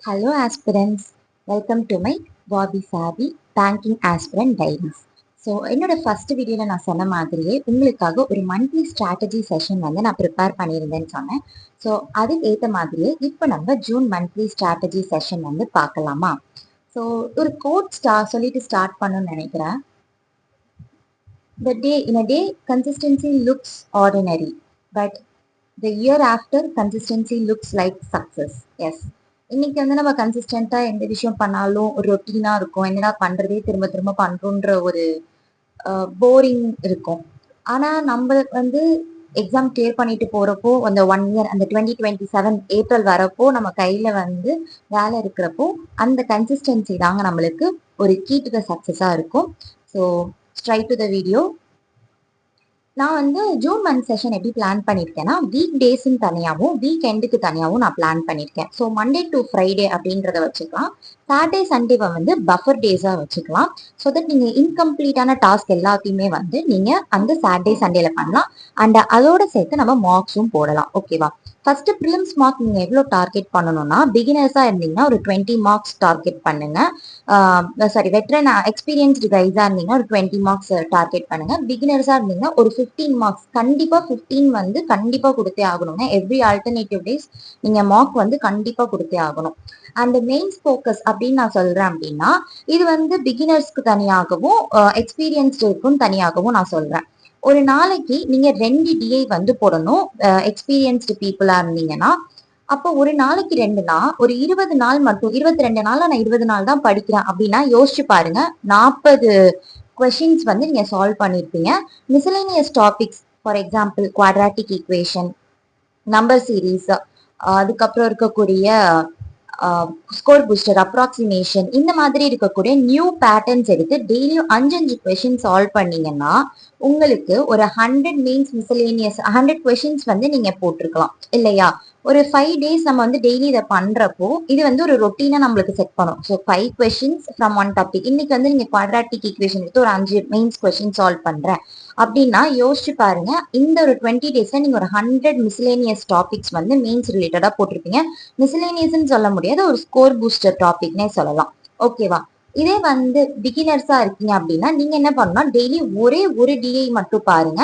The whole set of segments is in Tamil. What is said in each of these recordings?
Hello aspirants, welcome to my Bobby Savvy Banking Aspirant Diaries. So என்னோட ஃபர்ஸ்ட் வீடியோவில் நான் சொன்ன மாதிரியே உங்களுக்காக ஒரு மந்த்லி ஸ்ட்ராட்டஜி செஷன் வந்து நான் ப்ரிப்பேர் பண்ணியிருந்தேன்னு சொன்னேன். ஸோ அதுக்கு ஏற்ற மாதிரியே இப்போ நம்ம ஜூன் மந்த்லி ஸ்ட்ராட்டஜி செஷன் வந்து பார்க்கலாமா? ஸோ ஒரு கோட் சொல்லிட்டு ஸ்டார்ட் பண்ணணும்னு நினைக்கிறேன். The day in a day consistency looks ordinary, but the year after consistency looks like success. Yes. இன்னைக்கு வந்து நம்ம கன்சிஸ்டண்டா எந்த விஷயம் பண்ணாலும் ஒரு ரொட்டீனா இருக்கும். என்னடா பண்றதே திரும்ப திரும்ப பண்றோன்ற ஒரு போரிங் இருக்கும். ஆனா நம்ம வந்து எக்ஸாம் கிளியர் பண்ணிட்டு போறப்போ அந்த 1 இயர் அந்த 2027 ஏப்ரல் வரப்போ நம்ம கையில வந்து வேலை இருக்கிறப்போ அந்த கன்சிஸ்டன்சி தாங்க நம்மளுக்கு ஒரு கீ டு த சக்சஸா இருக்கும். So straight to the video. நான் வந்து ஜூன் மந்த் செஷன் எப்படி பிளான் பண்ணியிருக்கேன்னா, வீக் டேஸ்ன்னு தனியாகவும் வீக் எண்டுக்கு தனியாகவும் நான் பிளான் பண்ணியிருக்கேன். ஸோ மண்டே டு ஃப்ரைடே அப்படின்றத வச்சுக்கலாம். சாட்டர்டே சண்டேவை வந்து பஃபர் டேஸாக வச்சுக்கலாம். ஸோ தட் நீங்கள் இன்கம்ப்ளீட்டான டாஸ்க் எல்லாத்தையுமே வந்து நீங்கள் அந்த சாட்டர்டே சண்டேல பண்ணலாம். அண்ட் அதோட சேர்த்து நம்ம மார்க்ஸும் போடலாம். ஓகேவா? ஃபர்ஸ்ட் ப்ரிலிம்ஸ் மார்க் நீங்கள் எவ்வளோ டார்கெட் பண்ணணும்னா, பிகினர்ஸாக இருந்தீங்கன்னா ஒரு 20 மார்க்ஸ் டார்கெட் பண்ணுங்க. வெட்ரன் எக்ஸ்பீரியன்ஸ்டு கைஸாக இருந்தீங்கன்னா ஒரு 20 மார்க்ஸ் டார்கெட் பண்ணுங்க. பிகினர்ஸாக இருந்தீங்கன்னா ஒரு 15 மார்க்ஸ் கண்டிப்பாக 15 வந்து கண்டிப்பாக கொடுத்தே ஆகணுங்க. எவ்ரி ஆல்டர்னேட்டிவ் டேஸ் நீங்கள் மார்க் வந்து கண்டிப்பாக கொடுத்தே ஆகணும். அண்ட் மெயின்ஸ் ஃபோக்கஸ் அப்படின்னு நான் சொல்றேன் அப்படின்னா, இது வந்து பிகினர்ஸ்க்கு தனியாகவும் எக்ஸ்பீரியன்ஸ்டுக்கும் தனியாகவும் நான் சொல்றேன். ஒரு நாளைக்கு நீங்க 2 டிஐ வந்து போடணும். எக்ஸ்பீரியன்ஸ்டு பீப்புளா இருந்தீங்கன்னா, அப்போ ஒரு நாளைக்கு 2 ஒரு 20 நாள் மட்டும் 22 நாள் நான் 20 நாள் தான் படிக்கிறேன் அப்படின்னா யோசிச்சு பாருங்க. 40 கொஸ்டின்ஸ் வந்து நீங்க சால்வ் பண்ணிருப்பீங்க. Miscellaneous topics for example quadratic equation, number series, அதுக்கப்புறம் இருக்கக்கூடிய ஸ்கோர் பூஸ்டர், அப்ராக்சிமேஷன், இந்த மாதிரி இருக்கக்கூடிய நியூ பேட்டர்ன்ஸ் எடுத்து டெய்லியும் 5 கொஸ்டின் சால்வ் பண்ணீங்கன்னா உங்களுக்கு ஒரு 100 மீன்ஸ் மிசலேனியஸ் 100 கொஸ்டின்ஸ் வந்து நீங்க போட்டிருக்கலாம் இல்லையா? ஒரு 5 டேஸ் நம்ம வந்து டெய்லி இதை பண்றப்போ இது வந்து ஒரு ரொட்டீனா நம்மளுக்கு செட் பண்ணும். So 5 questions from 1 topic. இன்னைக்கு வந்து நீங்க குவாட்ராட்டிக் ஈக்குவேஷன் எடுத்து ஒரு 5 மெயின்ஸ் கொஸ்டின் சால்வ் பண்றேன் அப்படின்னா யோசிச்சு பாருங்க. இந்த ஒரு 20 டேஸ்ல நீங்க ஒரு 100 மிஸ்லேனியஸ் டாபிக்ஸ் வந்து மெயின்ஸ் ரிலேட்டடா போட்டிருப்பீங்க. மிஸ்லேனியஸ்ன்னு சொல்ல முடியாது, ஒரு ஸ்கோர் பூஸ்டர் டாபிக்னே சொல்லலாம். ஓகேவா? இதே வந்து பிகினர்ஸா இருக்கீங்க அப்படின்னா நீங்க என்ன பண்ணணும், டெய்லி ஒரே ஒரு டிஐ மட்டும் பாருங்க.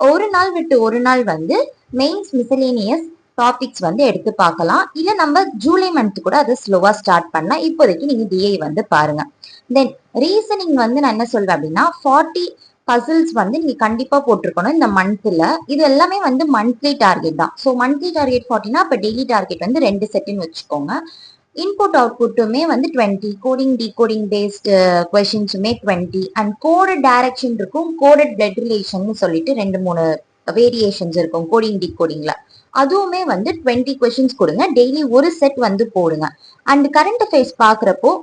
ஒரு நாள் விட்டு ஒரு நாள் வந்து மெயின்ஸ் மிசலேனியஸ் டாபிக்ஸ் வந்து எடுத்து பார்க்கலாம். இல்ல நம்ம ஜூலை மந்த் கூட அதை ஸ்லோவா ஸ்டார்ட் பண்ணலாம். இப்போதைக்கு நீங்க டிஐ வந்து பாருங்க. தென் ரீசனிங் வந்து நான் என்ன சொல்வேன் அப்படின்னா 40 பசில்ஸ் வந்து நீங்க கண்டிப்பா போட்டிருக்கணும் இந்த மந்த்ல. இது எல்லாமே வந்து மந்த்லி டார்கெட் தான். ஸோ மந்த்லி டார்கெட் 40னா அப்ப டெய்லி டார்கெட் வந்து 2 செட்னு வச்சுக்கோங்க. இன்புட் அவுட்புட்டுமே வந்து 20, கோடிங் டிகோடிங் பேஸ்டு கொஸ்டின்ஸுமே 20 அண்ட் கோடட் டைரக்ஷன் இருக்கும், கோடட் பிளட் ரிலேஷன் சொல்லிட்டு 2-3 வேரியேஷன்ஸ் இருக்கும் கோடிங் டிகோடிங்ல. அதுவுமே வந்து 20 கொஸ்டின்ஸ் கொடுங்க. டெய்லி ஒரு செட் வந்து போடுங்க. அண்ட் கரண்ட் அஃபேர்ஸ் பாக்குறப்போ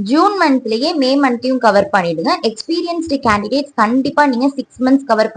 ஜூன் மந்த்லயே மே மந்த்தையும் கவர் பண்ணிடுங்க. எக்ஸ்பீரியன்ஸ்டு கேண்டிடேட்ஸ் கண்டிப்பா நீங்க 6 மந்த்ஸ் கவர்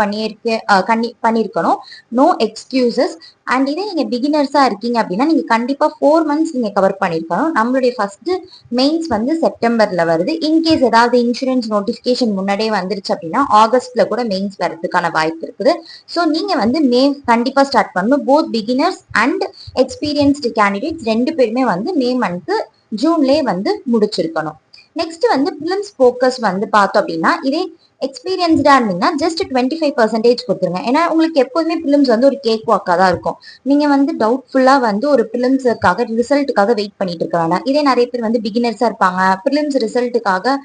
பண்ணிருக்கணும். No excuses. அண்ட் இதே நீங்க பிகினர்ஸா இருக்கீங்க அப்படின்னா நீங்க கண்டிப்பா 4 மந்த்ஸ் நீங்க கவர் பண்ணிருக்கணும். நம்மளுடைய ஃபர்ஸ்ட் மெயின்ஸ் வந்து செப்டம்பர்ல வருது. இன்கேஸ் ஏதாவது இன்சூரன்ஸ் நோட்டிபிகேஷன் முன்னாடியே வந்துருச்சு அப்படின்னா ஆகஸ்ட்ல கூட மெயின்ஸ் வரதுக்கான வாய்ப்பு இருக்குது. ஸோ நீங்க வந்து மே கண்டிப்பா ஸ்டார்ட் பண்ணணும். Both beginners and experienced candidates 2 பேருமே வந்து மே மந்த் ஜூன்லேயே வந்து முடிச்சிருக்கணும். நெக்ஸ்ட் வந்து பிலிம்ஸ் ஃபோக்கஸ் வந்து பார்த்தோம் அப்படின்னா இதே எக்ஸ்பீரியன்ஸ்டா இருந்தீங்கன்னா ஜஸ்ட் 25% கொடுத்துருங்க. ஏன்னா உங்களுக்கு எப்போதுமே பிலிம்ஸ் வந்து ஒரு கேக் வாக்கா தான் இருக்கும். நீங்க வந்து டவுட்ஃபுல்லா வந்து ஒரு பிலிம்ஸுக்காக ரிசல்ட்டுக்காக வெயிட் பண்ணிட்டு இருக்க வேண்டாம். இதே நிறைய பேர் வந்து பிகினர்ஸா இருப்பாங்க, பிலிம்ஸ் ரிசல்ட்டுக்காக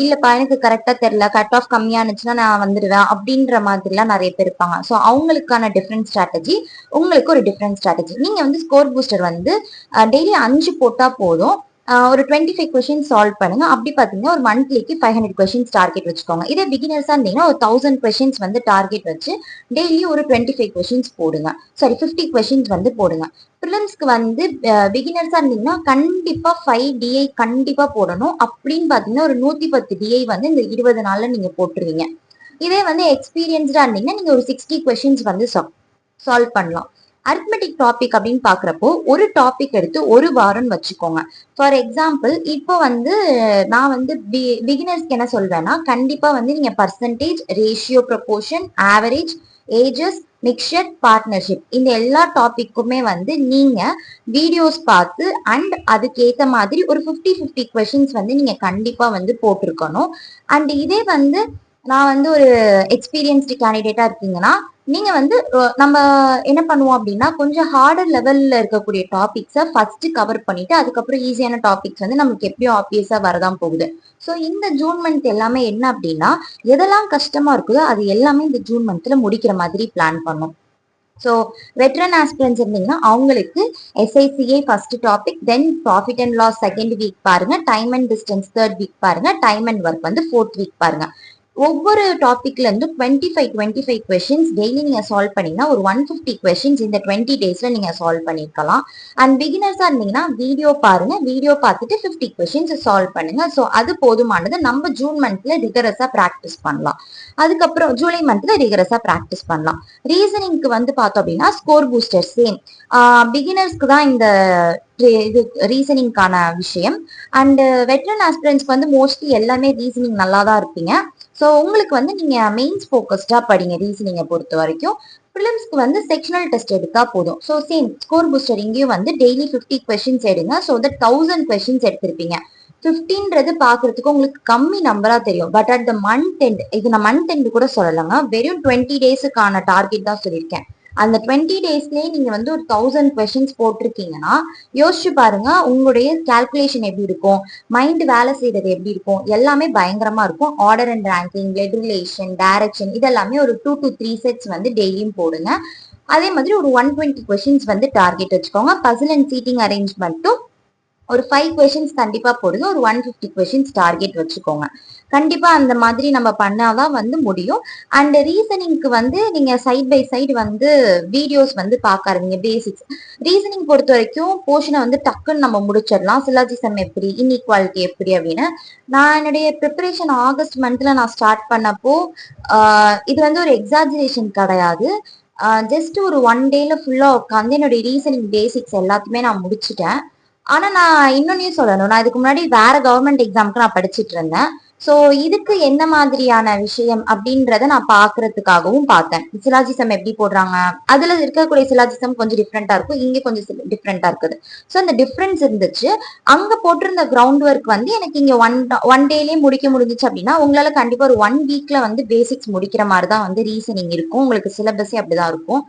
இல்லப்பா எனக்கு கரெக்டா தெரியல, கட் ஆஃப் கம்மியா இருந்துச்சுன்னா நான் வந்துடுவேன் அப்படின்ற மாதிரிலாம் நிறைய பேர் இருப்பாங்க. ஸோ அவங்களுக்கான டிஃப்ரெண்ட் ஸ்ட்ராட்டஜி, உங்களுக்கு ஒரு டிஃப்ரெண்ட் ஸ்ட்ராட்டஜி. நீங்க வந்து ஸ்கோர் பூஸ்டர் வந்து டெய்லி 5 போட்டா போதும். ஒரு 25 கொஸ்டின் சால்வ் பண்ணுங்க. அப்படி பாத்தீங்கன்னா ஒரு மந்த்லிக்கு 500 கொஸ்டின்ஸ் டார்கெட் வச்சுக்கோங்க. இதே பிகினர்ஸா இருந்தீங்கன்னா ஒரு 1000 கொஸ்டின்ஸ் வந்து டார்கெட் வச்சு டெய்லி ஒரு 25 கொஸ்டின்ஸ் போடுங்க. சாரி 50 கொஸ்டின்ஸ் வந்து போடுங்க. பிலிம்ஸ்க்கு வந்து பிகினர்ஸா இருந்தீங்கன்னா கண்டிப்பா 5 டிஐ கண்டிப்பா போடணும். அப்படின்னு பாத்தீங்கன்னா ஒரு 110 டிஐ வந்து இந்த 20 நாள்ல நீங்க போட்டுருவீங்க. இதே வந்து எக்ஸ்பீரியன்ஸ்டா இருந்தீங்கன்னா நீங்க ஒரு 60 கொஸ்டின்ஸ் வந்து சால்வ் பண்ணலாம். அரித்மெட்டிக் டாபிக் அப்படின்னு பாக்குறப்போ ஒரு டாபிக் எடுத்து ஒரு வாரம் வச்சுக்கோங்க. ஃபார் எக்ஸாம்பிள் இப்போ வந்து நான் வந்து பிகினர்ஸ்க்கு என்ன சொல்வேன்னா கண்டிப்பா வந்து நீங்க percentage, ratio, proportion, average, ages, mixture, partnership இந்த எல்லா டாபிக்குமே வந்து நீங்க வீடியோஸ் பார்த்து அண்ட் அதுக்கேத்த மாதிரி ஒரு 50-50 கொஸ்டின்ஸ் வந்து நீங்க கண்டிப்பா வந்து போட்டிருக்கணும். அண்ட் இதே வந்து நான் வந்து ஒரு எக்ஸ்பீரியன்ஸ்டு கேண்டிடேட்டா இருக்கீங்கன்னா நீங்க வந்து நம்ம என்ன பண்ணுவோம் அப்படின்னா கொஞ்சம் ஹார்டர் லெவல்ல இருக்கக்கூடிய டாபிக்ஸை ஃபர்ஸ்ட் கவர் பண்ணிட்டு அதுக்கப்புறம் ஈஸியான டாபிக்ஸ் வந்து நமக்கு எப்படியும் ஆப்வியஸா வரதான் போகுது. ஸோ இந்த ஜூன் மந்த் எல்லாமே என்ன அப்படின்னா எதெல்லாம் கஷ்டமா இருக்குதோ அது எல்லாமே இந்த ஜூன் மந்த்ல முடிக்கிற மாதிரி பிளான் பண்ணோம். ஸோ வெட்ரன் ஆஸ்பிரன்ஸ் இருந்தீங்கன்னா அவங்களுக்கு SICA first topic, then profit and loss second week பாருங்க, time and distance third week பாருங்க, டைம் அண்ட் ஒர்க் வந்து ஃபோர்த் வீக் பாருங்க. ஒவ்வொரு டாபிக்ல இருந்து 25 கொஸ்டின்ஸ் டெய்லி நீங்க சால்வ் பண்ணீங்கன்னா ஒரு 150 கொஸ்டின்ஸ் இந்த 20 டேஸ்ல நீங்க சால்வ் பண்ணிருக்கலாம். அண்ட் பிகினர்ஸா இருந்தீங்கன்னா வீடியோ பாருங்க, வீடியோ பார்த்துட்டு 50 கொஸ்டின்ஸ் சால்வ் பண்ணுங்க. ஸோ அது போதுமானது. நம்ம ஜூன் மந்த்ல ரிகரஸா ப்ராக்டிஸ் பண்ணலாம். அதுக்கப்புறம் ஜூலை மந்த்ல ரிகரஸா ப்ராக்டிஸ் பண்ணலாம். ரீசனிங்க்கு வந்து பார்த்தோம் அப்படின்னா ஸ்கோர் பூஸ்டர் சேம் பிகினர்ஸ்க்கு தான் இந்த இது ரீசனிங்கான விஷயம். அண்ட் வெட்ரன் ஆஸ்பிரன்ஸ்க்கு வந்து மோஸ்ட்லி எல்லாமே ரீசனிங் நல்லா தான் இருப்பீங்க. ஸோ உங்களுக்கு வந்து நீங்க மெயின்ஸ் ஃபோக்கஸ்டா படிங்க ரீசனிங்கை பொறுத்த வரைக்கும். ப்ரிலிம்ஸ்க்கு வந்து செக்ஷனல் டெஸ்ட் எடுத்தா போதும். ஸோ சேம் ஸ்கோர் பூஸ்டர் இங்கேயும் வந்து டெய்லி 50 கொஸ்டின்ஸ் எடுங்க. ஸோ தட் 1000 கொஸ்டின்ஸ் எடுத்திருப்பீங்க. 15ன்றது பாக்குறதுக்கு உங்களுக்கு கம்மி நம்பரா தெரியும். But at the month end, இது நான் மந்த் எண்ட் கூட சொல்லலைங்க, வெறும் 20 டேஸுக்கான டார்கெட் தான் சொல்லியிருக்கேன். அந்த 20 டேஸ்லயே நீங்க வந்து ஒரு 1000 கொஸ்டின்ஸ் போட்டிருக்கீங்கன்னா யோசிச்சு பாருங்க உங்களுடைய கால்குலேஷன் எப்படி இருக்கும், மைண்ட் வேலை செய்யறது எப்படி இருக்கும், எல்லாமே பயங்கரமா இருக்கும். Order and ranking, blood relation, direction இதெல்லாமே ஒரு 2 to 3 செட்ஸ் வந்து டெய்லியும் போடுங்க. அதே மாதிரி ஒரு 120 கொஸ்டின்ஸ் வந்து டார்கெட் வச்சுக்கோங்க. பசில் அண்ட் சீட்டிங் அரேஞ்ச்மெண்ட்டும் ஒரு 5 கொஸ்டின்ஸ் கண்டிப்பா போடுங்க. ஒரு 150 கொஸ்டின்ஸ் டார்கெட் வச்சுக்கோங்க. கண்டிப்பா அந்த மாதிரி நம்ம பண்ணாதான் வந்து முடியும். அண்ட் ரீசனிங்க்கு வந்து நீங்க சைட் பை சைடு வந்து வீடியோஸ் வந்து பார்க்க ஆரம்பிங்க. பேசிக்ஸ் ரீசனிங் பொறுத்த வரைக்கும் போர்ஷனை வந்து டக்குன்னு நம்ம முடிச்சிடலாம். சிலாஜிசம் எப்படி, இன்இக்வாலிட்டி எப்படி அப்படின்னு. நான் என்னுடைய ப்ரிப்பரேஷன் ஆகஸ்ட் மந்த்ல நான் ஸ்டார்ட் பண்ணப்போ இது வந்து ஒரு எக்ஸாஜரேஷன் கிடையாது. ஜஸ்ட் ஒரு 1 டேல ஃபுல்லா உட்காந்து என்னுடைய ரீசனிங் பேசிக்ஸ் எல்லாத்தையுமே நான் முடிச்சுட்டேன். ஆனா நான் இன்னொன்னையும் சொல்லணும், நான் இதுக்கு முன்னாடி வேற கவர்மெண்ட் எக்ஸாமுக்கு நான் படிச்சுட்டு இருந்தேன். சோ இதுக்கு என்ன மாதிரியான விஷயம் அப்படின்றத நான் பாக்குறதுக்காகவும் பார்த்தேன். சிலாஜிசம் எப்படி போடுறாங்க, அதுல இருக்கக்கூடிய சிலாஜிசம் கொஞ்சம் டிஃப்ரெண்டா இருக்கும், இங்க கொஞ்சம் டிஃப்ரெண்டா இருக்குது. சோ அந்த டிஃப்ரென்ஸ் இருந்துச்சு. அங்க போட்டிருந்த கிரவுண்ட் ஒர்க் வந்து எனக்கு இங்க ஒன் டேலயே முடிக்க முடிஞ்சிச்சு அப்படின்னா உங்களால கண்டிப்பா ஒரு 1 வீக்ல வந்து பேசிக்ஸ் முடிக்கிற மாதிரிதான் வந்து ரீசனிங் இருக்கும். உங்களுக்கு சிலபஸே அப்படிதான் இருக்கும்.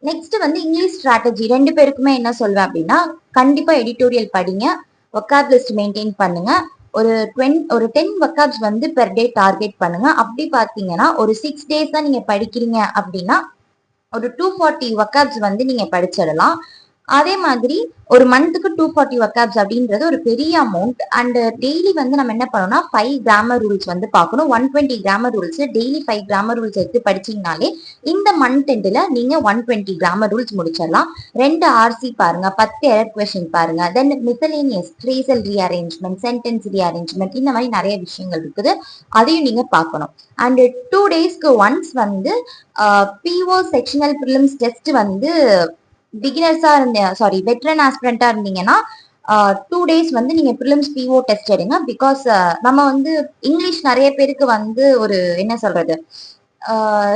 நெக்ஸ்ட் வந்து இங்கிலீஷ் ஸ்ட்ராட்டஜி. 2 பேருக்குமே என்ன சொல்வேன் அப்படின்னா கண்டிப்பா எடிட்டோரியல் படிங்க, வொக்காப் லிஸ்ட் மெயின்டைன் பண்ணுங்க. ஒரு 10 வொக்காப்ஸ் வந்து பெர் டே டார்கெட் பண்ணுங்க. அப்படி பாத்தீங்கன்னா ஒரு 6 டேஸ் தான் நீங்க படிக்கிறீங்க அப்படின்னா ஒரு 240 வொக்காப்ஸ் வந்து நீங்க படிச்சிடலாம். அதே மாதிரி ஒரு மந்த்துக்கு 240 வொக்காப்ஸ் அப்படின்றது ஒரு பெரிய அமௌண்ட். அண்ட் டெய்லி வந்து நம்ம என்ன பண்ணணும்னா 5 கிராமர் ரூல்ஸ் வந்து பார்க்கணும். 120 grammar rules daily 5 grammar rules எடுத்து படிச்சீங்கனாலே இந்த மந்த் எண்ட்ல நீங்க 120 கிராமர் ரூல்ஸ் முடிச்சிடலாம். 2 ஆர்சி பாருங்க, 10 எரர் கொஸ்டின் பாருங்க, then miscellaneous, phrasal rearrangement, sentence rearrangement, இந்த மாதிரி நிறைய விஷயங்கள் இருக்குது. அதையும் நீங்க பார்க்கணும். அண்ட் 2 டேஸ்க்கு ஒன்ஸ் வந்து பிஓ செக்ஷனல் ப்ரிலிம்ஸ் டெஸ்ட் வந்து பிகினர்ஸா வெட்ரன் ஆஸ்பிரண்டா இருந்தீங்கன்னா 2 டேஸ் வந்து நீங்க ப்ரிலிம்ஸ் பிஓ டெஸ்ட் எடுங்க. பிகாஸ் நம்ம வந்து இங்கிலீஷ் நிறைய பேருக்கு வந்து ஒரு என்ன சொல்றது,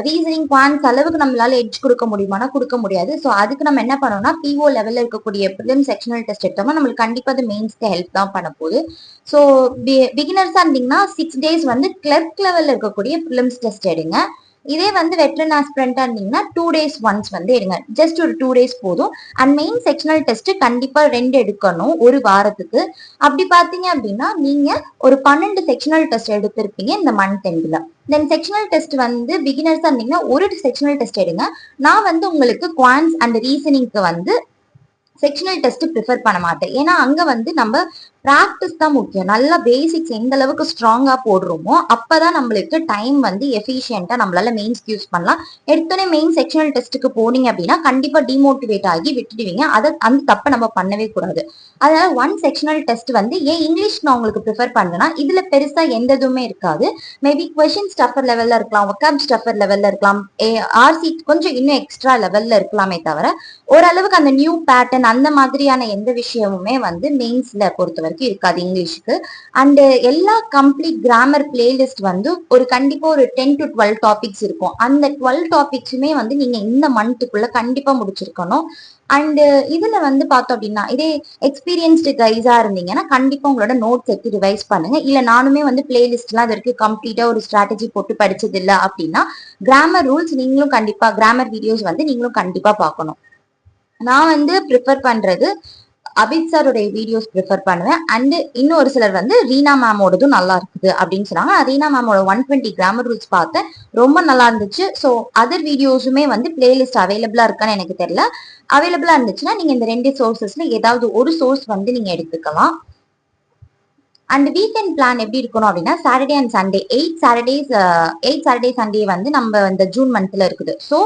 ரீசனிங் குவான்ஸ் அளவுக்கு நம்மளால எட்ஜ் கொடுக்க முடியுமானா கொடுக்க முடியாது. ஸோ அதுக்கு நம்ம என்ன பண்ணோம்னா பிஓ லெவல்ல இருக்கக்கூடிய ப்ரிலிம் செக்ஷனல் டெஸ்ட் எடுத்தோம்னா நம்மளுக்கு கண்டிப்பா அது மெயின்ஸ்க்கு ஹெல்ப் தான் பண்ண போகுது. ஸோ பிகினர்ஸா இருந்தீங்கன்னா 6 டேஸ் வந்து கிளர்க் லெவல்ல இருக்கக்கூடிய ப்ரிலிம்ஸ் டெஸ்ட் எடுங்க. இதே வந்து வெட்ரன் ஆஸ்பிரண்டா இருந்தீங்கன்னா 2 டேஸ் ஒன்ஸ் வந்து எடுங்க. ஜஸ்ட் ஒரு 2 டேஸ் போதும். அண்ட் மெயின் செக்ஷனல் டெஸ்ட் கண்டிப்பா 2 எடுக்கணும் ஒரு வாரத்துக்கு. அப்படி பாத்தீங்க அப்படின்னா நீங்க ஒரு 12 செக்ஷனல் டெஸ்ட் எடுத்திருப்பீங்க இந்த மந்த் எண்ட்ல. தென் செக்ஷனல் டெஸ்ட் வந்து பிகினர்ஸா இருந்தீங்கன்னா ஒரு செக்ஷனல் டெஸ்ட் எடுங்க. நான் வந்து உங்களுக்கு குவான்ஸ் அண்ட் ரீசனிங்க்கு வந்து செக்ஷனல் டெஸ்ட் ப்ரிஃபர் பண்ண மாட்டேன். ஏன்னா அங்க வந்து நம்ம ப்ராக்டிஸ் தான் முக்கியம். நல்லா பேசிக்ஸ் எந்த அளவுக்கு ஸ்ட்ராங்கா போடுறோமோ அப்பதான் நம்மளுக்கு டைம் வந்து எஃபிஷியன்ட்டா நம்மளால மெயின்ஸ்க்கு யூஸ் பண்ணலாம். எடுத்தோடனே மெயின் செக்ஷனல் டெஸ்ட்டுக்கு போனீங்க அப்படின்னா கண்டிப்பா டிமோட்டிவேட் ஆகி விட்டுடுவீங்க. அந்த தப்பை நம்ம பண்ணவே கூடாது. அதனால 1 செக்ஷனல் டெஸ்ட் வந்து ஏன் இங்கிலீஷ் நான் உங்களுக்கு ப்ரிஃபர் பண்றேன்னா இதுல பெருசா எந்த இதுவுமே இருக்காது. மேபி கொஸ்டின் ஸ்டஃபர் லெவல்ல இருக்கலாம், வொக்காப் ஸ்டஃபர் லெவல்ல இருக்கலாம், ஆர்சி கொஞ்சம் இன்னும் எக்ஸ்ட்ரா லெவல்ல இருக்கலாமே தவிர ஓரளவுக்கு அந்த நியூ பேட்டர்ன் அந்த மாதிரியான எந்த விஷயமுமே வந்து மெயின்ஸ்ல பொறுத்த வரைக்கும் இருக்காது இங்கிலீஷ்க்கு. அண்ட் எல்லா கம்ப்ளீட் கிராமர் பிளேலிஸ்ட் வந்து ஒரு கண்டிப்பா ஒரு 10 to 12 டாபிக்ஸ் இருக்கும். அந்த 12 டாபிக்ஸுமே வந்து நீங்க இந்த மந்த்துக்குள்ள கண்டிப்பா முடிச்சிருக்கணும். அண்ட் இதுல வந்து பார்த்தோம் அப்படின்னா, இதே எக்ஸ்பீரியன்ஸ்டு கைஸா இருந்தீங்கன்னா கண்டிப்பா உங்களோட நோட்ஸ் எடுத்து ரிவைஸ் பண்ணுங்க. இல்ல நானுமே வந்து பிளேலிஸ்ட் எல்லாம் இது வரைக்கும் கம்ப்ளீட்டா ஒரு ஸ்ட்ராட்டஜி போட்டு படிச்சது இல்லை அப்படின்னா கிராமர் ரூல்ஸ் நீங்களும் கண்டிப்பா கிராமர் வீடியோஸ் வந்து நீங்களும் கண்டிப்பா பார்க்கணும். நான் வந்து ப்ரிஃபர் பண்றது அபித் சாருடைய வீடியோஸ் ப்ரிஃபர் பண்ணுவேன். அண்ட் இன்னும் ஒரு சிலர் வந்து ரீனா மேமோடதும் நல்லா இருக்குது அப்படின்னு சொன்னாங்க. ரீனா மேமோட 120 கிராமர் ரூல்ஸ் பார்த்தேன், ரொம்ப நல்லா இருந்துச்சு. ஸோ அதர் வீடியோஸுமே வந்து பிளேலிஸ்ட் அவைலபிளா இருக்கான்னு எனக்கு தெரியல. அவைலபிளா இருந்துச்சுன்னா நீங்க இந்த 2 சோர்சஸ்ல ஏதாவது ஒரு சோர்ஸ் வந்து நீங்க எடுத்துக்கலாம். அண்ட் வீக்கெண்ட் பிளான் எப்படி இருக்கணும் அப்படின்னா Saturday and Sunday 8 Saturday Sunday வந்து நம்ம இந்த ஜூன் மந்த்ல இருக்குது. ஸோ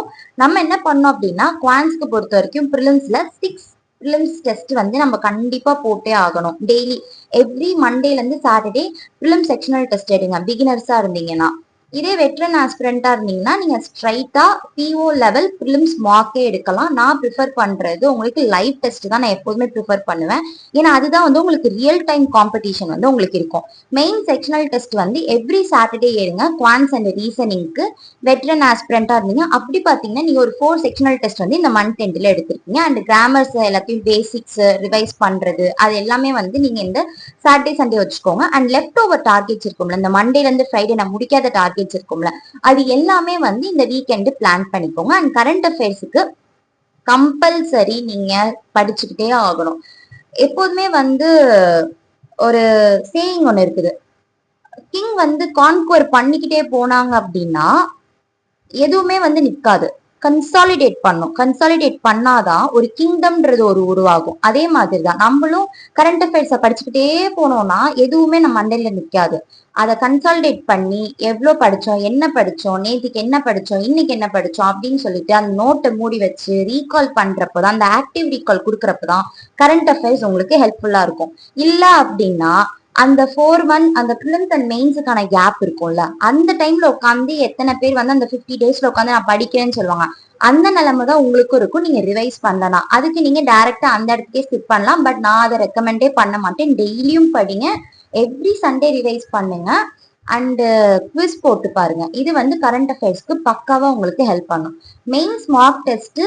நம்ம என்ன பண்ணோம் அப்படின்னா குவான்ஸ்க்கு பொறுத்த வரைக்கும் ப்ரிலிம்ஸ்ல 6 ப்ரிலிம்ஸ் டெஸ்ட் வந்து நம்ம கண்டிப்பா போட்டே ஆகணும். டெய்லி எவ்ரி மண்டேல இருந்து சாட்டர்டே ப்ரிலிம் செக்ஷனல் டெஸ்ட் எடுங்க பிகினர்ஸா இருந்தீங்கன்னா. இதே வெட்ரன் ஆஸ்பிரண்டா இருந்தீங்கன்னா நீங்க ஸ்ட்ரைட்டா பிஓ லெவல் ப்ரிலிம்ஸ் மார்க்கே எடுக்கலாம். நான் ப்ரிஃபர் பண்றது உங்களுக்கு லைவ் டெஸ்ட் தான் நான் எப்போதுமே ப்ரிஃபர் பண்ணுவேன். ஏன்னா அதுதான் வந்து உங்களுக்கு ரியல் டைம் காம்படிஷன் வந்து உங்களுக்கு இருக்கும். மெயின் செக்ஷனல் டெஸ்ட் வந்து எவ்ரி சாட்டர்டே எடுங்க குவான்ஸ் அண்ட் ரீசனிங்க்கு. வெட்ரன் ஆஸ்பிரண்டா இருந்தீங்க அப்படி பாத்தீங்கன்னா நீங்க ஒரு 4 செக்ஷனல் டெஸ்ட் வந்து இந்த மந்த் எண்ட்ல எடுத்திருக்கீங்க. அண்ட் கிராமர்ஸ் எல்லாத்தையும் பேசிக்ஸ் ரிவைஸ் பண்றது அது எல்லாமே வந்து நீங்க இந்த சாட்டர்டே சண்டே வச்சுக்கோங்க. அண்ட் லெஃப்ட் ஓவர் டார்கெட்ஸ் இருக்கும்ல இந்த மண்டேல இருந்து ஃப்ரைடே நான் முடிக்காத டார்கெட்ஸ் இருக்கும்ல அது எல்லாமே வந்து இந்த வீக்கெண்ட் பிளான் பண்ணிக்கோங்க. அண்ட் கரண்ட் அஃபேர்ஸுக்கு கம்பல்சரி நீங்க படிச்சுக்கிட்டே ஆகணும். எப்போதுமே வந்து ஒரு சேயிங் ஒண்ணு இருக்குது, கிங் வந்து கான்குவர் பண்ணிக்கிட்டே போனாங்க அப்படின்னா எதுவுமே வந்து நிக்காது. கன்சாலிடேட் பண்ணும். கன்சாலிடேட் பண்ணாதான் ஒரு கிங்டம்ன்றது ஒரு உருவாகும். அதே மாதிரிதான் நம்மளும் கரண்ட் அஃபேர்ஸ படிச்சுக்கிட்டே போனோம்னா எதுவுமே நம்ம மண்டையில நிக்காது. அதை கன்சாலிடேட் பண்ணி எவ்வளவு படிச்சோம், என்ன படிச்சோம், நேற்றுக்கு என்ன படிச்சோம், இன்னைக்கு என்ன படிச்சோம் அப்படின்னு சொல்லிட்டு அந்த நோட்டை மூடி வச்சு ரீகால் பண்றப்பதான் அந்த ஆக்டிவ் ரீகால் கொடுக்கறப்பதான் கரண்ட் அஃபேர்ஸ் உங்களுக்கு ஹெல்ப்ஃபுல்லா இருக்கும். இல்ல அப்படின்னா அந்த 4 மந்த் அந்த ப்ரிலிம்ஸ் அண்ட் மெயின்ஸுக்கான கேப் இருக்கும்ல அந்த டைம்ல உட்காந்து எத்தனை பேர் வந்து அந்த 50 டேஸ்ல உட்காந்து நான் படிக்கிறேன்னு சொல்லுவாங்க. அந்த நிலைமை தான் உங்களுக்கும் இருக்கும். நீங்க ரிவைஸ் பண்ணலாம். அதுக்கு நீங்க டைரக்டா அந்த இடத்துக்கே ஸ்கிப் பண்ணலாம். பட் நான் அதை ரெக்கமெண்டே பண்ண மாட்டேன். டெய்லியும் படிங்க, எவ்ரி சண்டே ரிவைஸ் பண்ணுங்க. அண்ட் குவிஸ் போட்டு பாருங்க. இது வந்து கரண்ட் அஃபேர்ஸ்க்கு பக்காவா உங்களுக்கு ஹெல்ப் பண்ணும். மெயின்ஸ் மார்க் டெஸ்ட்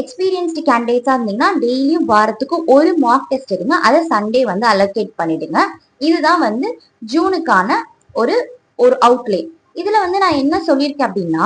எக்ஸ்பீரியன்ஸ்டு கேண்டிடேட்ஸா இருந்தீங்கன்னா டெய்லியும் வாரத்துக்கு ஒரு மார்க் டெஸ்ட் எடுங்க. அதை சண்டே வந்து அலோகேட் பண்ணிடுங்க. இதுதான் வந்து ஜூனுக்கான ஒரு ஒரு அவுட்லே. இதுல வந்து நான் என்ன சொல்லியிருக்கேன் அப்படின்னா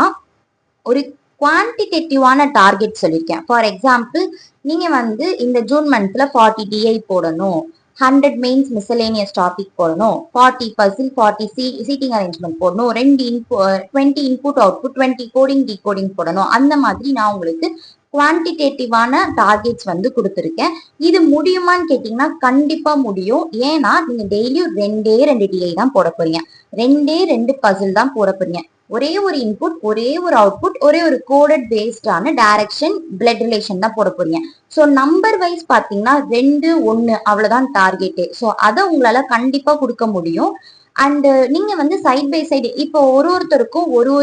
ஒரு குவான்டிடேட்டிவான டார்கெட் சொல்லியிருக்கேன். ஃபார் எக்ஸாம்பிள் நீங்க வந்து இந்த ஜூன் மந்த்ல 40 டிஐ போடணும், 100 மெயின்ஸ் மிசலேனியஸ் டாபிக் போடணும், 40 பசில், 40 சீட்டிங் அரேஞ்ச்மெண்ட் போடணும், 20 இன்புட் அவுட்புட், 20 கோடிங் டிகோடிங் போடணும். அந்த மாதிரி நான் உங்களுக்கு குவான்டிடேட்டிவான டார்கெட்ஸ் வந்து கொடுத்துருக்கேன். இது முடியுமான்னு கேட்டீங்கன்னா கண்டிப்பா முடியும். ஏன்னா நீங்க டெய்லியும் 2 டிஐ தான் போட போறீங்க, 2 பசில் தான் போட போறீங்க. ஒரே ஒரு இன்புட், ஒரே ஒரு அவுட்புட், ஒரே ஒரு கோடட் பேஸ்டான டைரக்ஷன் பிளட் ரிலேஷன் தான் போட போறீங்க. ஸோ நம்பர் வைஸ் பாத்தீங்கன்னா 2, 1 அவ்வளவுதான் டார்கெட்டு. ஸோ அதை உங்களால கண்டிப்பா கொடுக்க முடியும். அண்ட் நீங்க வந்து சைட் பை சைடு இப்போ ஒருத்தருக்கும் ஒரு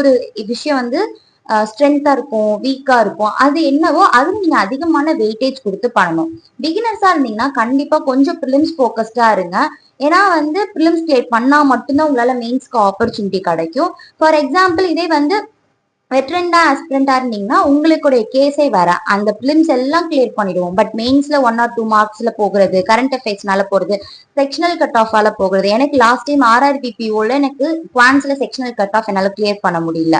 விஷயம் வந்து ஸ்ட்ரென்த்தா இருக்கும், வீக்கா இருக்கும். அது என்னவோ அது நீங்க அதிகமான வெயிட்டேஜ் கொடுத்து பண்ணணும். பிகினர்ஸா இருந்தீங்கன்னா கண்டிப்பா கொஞ்சம் ப்ரிலிம்ஸ் ஃபோக்கஸ்டா இருங்க. ஏன்னா வந்து ப்ரிலிம்ஸ் கிளியர் பண்ணா மட்டும்தான் உங்களால மெயின்ஸ்க்கு ஆப்பர்ச்சுனிட்டி கிடைக்கும். ஃபார் எக்ஸாம்பிள் இதே வந்து வெட்ரண்டா ஆஸ்பிரண்டா இருந்தீங்கன்னா உங்களுடைய கேஸே வேற. அந்த பிலிம்ஸ் எல்லாம் கிளியர் பண்ணிடுவோம். பட் மெயின்ஸ்ல 1 or 2 மார்க்ஸ்ல போகிறது, கரண்ட் அஃபேர்ஸ்னால போறது, செக்ஷனல் கட் ஆஃபால போகிறது. எனக்கு லாஸ்ட் டைம் ஆர்ஆர்பிபிஓல எனக்கு குவான்ஸ்ல செக்ஷனல் கட் ஆஃப் என்னால கிளியர் பண்ண முடியல.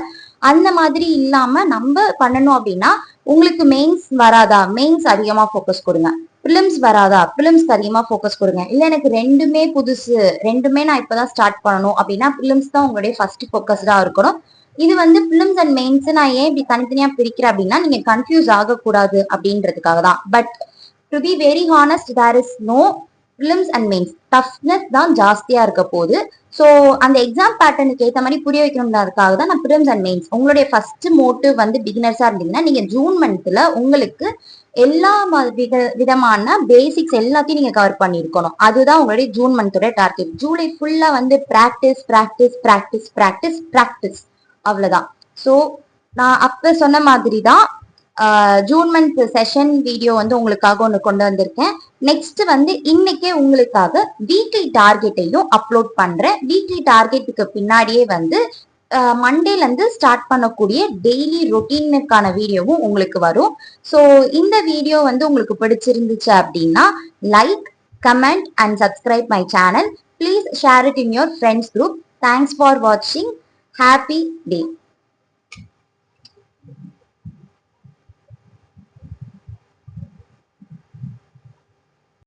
அந்த மாதிரி இல்லாம நம்ம பண்ணணும் அப்படின்னா உங்களுக்கு மெயின்ஸ் வராதா, மெயின்ஸ் அதிகமா ஃபோக்கஸ் கொடுங்க. பிலிம்ஸ் வராதா, பிலிம்ஸ்க்கு அதிகமா ஃபோக்கஸ் கொடுங்க. இல்ல எனக்கு ரெண்டுமே புதுசு, ரெண்டுமே நான் இப்பதான் ஸ்டார்ட் பண்ணணும் அப்படின்னா பிலிம்ஸ் தான் உங்களுடைய ஃபர்ஸ்ட் ஃபோக்கஸ்டா இருக்கணும். இது வந்து பிலிம்ஸ் அண்ட் மெயின்ஸ் நான் ஏன் இப்படி தனித்தனியா பிரிக்கிறேன் அப்படின்னா நீங்க கன்ஃபியூஸ் ஆகக்கூடாது அப்படின்றதுக்காக தான். But to be very honest there is no prelims and mains, toughness தான் ஜாஸ்தியா இருக்க போகுது. ஸோ அந்த எக்ஸாம் பேட்டர்னுக்கு ஏற்ற மாதிரி புரிய வைக்கணும்ன்றதுக்காக தான் நான் பிலிம்ஸ் அண்ட் மெயின்ஸ். உங்களுடைய ஃபர்ஸ்ட் மோட்டிவ் வந்து பிகினர்ஸா இருந்தீங்கன்னா நீங்க ஜூன் மந்த்ல உங்களுக்கு எல்லா விதமான பேசிக்ஸ் எல்லாத்தையும் நீங்க கவர் பண்ணிருக்கணும். அதுதான் உங்களுடைய ஜூன் மந்தோட டார்கெட். ஜூலை ஃபுல்லா வந்து practice practice practice practice practice அவ்வளவுதான். ஸோ நான் அப்ப சொன்ன மாதிரி தான் ஜூன் மந்த் செஷன் வீடியோ வந்து உங்களுக்காக ஒன்று கொண்டு வந்திருக்கேன். நெக்ஸ்ட் வந்து இன்னைக்கே உங்களுக்காக வீக்லி டார்கெட்டையும் அப்லோட் பண்றேன். வீக்லி டார்கெட்டுக்கு பின்னாடியே வந்து மண்டேல இருந்து ஸ்டார்ட் பண்ணக்கூடிய டெய்லி ரொட்டீனுக்கான வீடியோவும் உங்களுக்கு வரும். ஸோ இந்த வீடியோ வந்து உங்களுக்கு பிடிச்சிருந்துச்சு அப்படின்னா like, comment and subscribe my channel. Please share it in your friends group. Thanks for வாட்சிங். ஹாப்பி டே.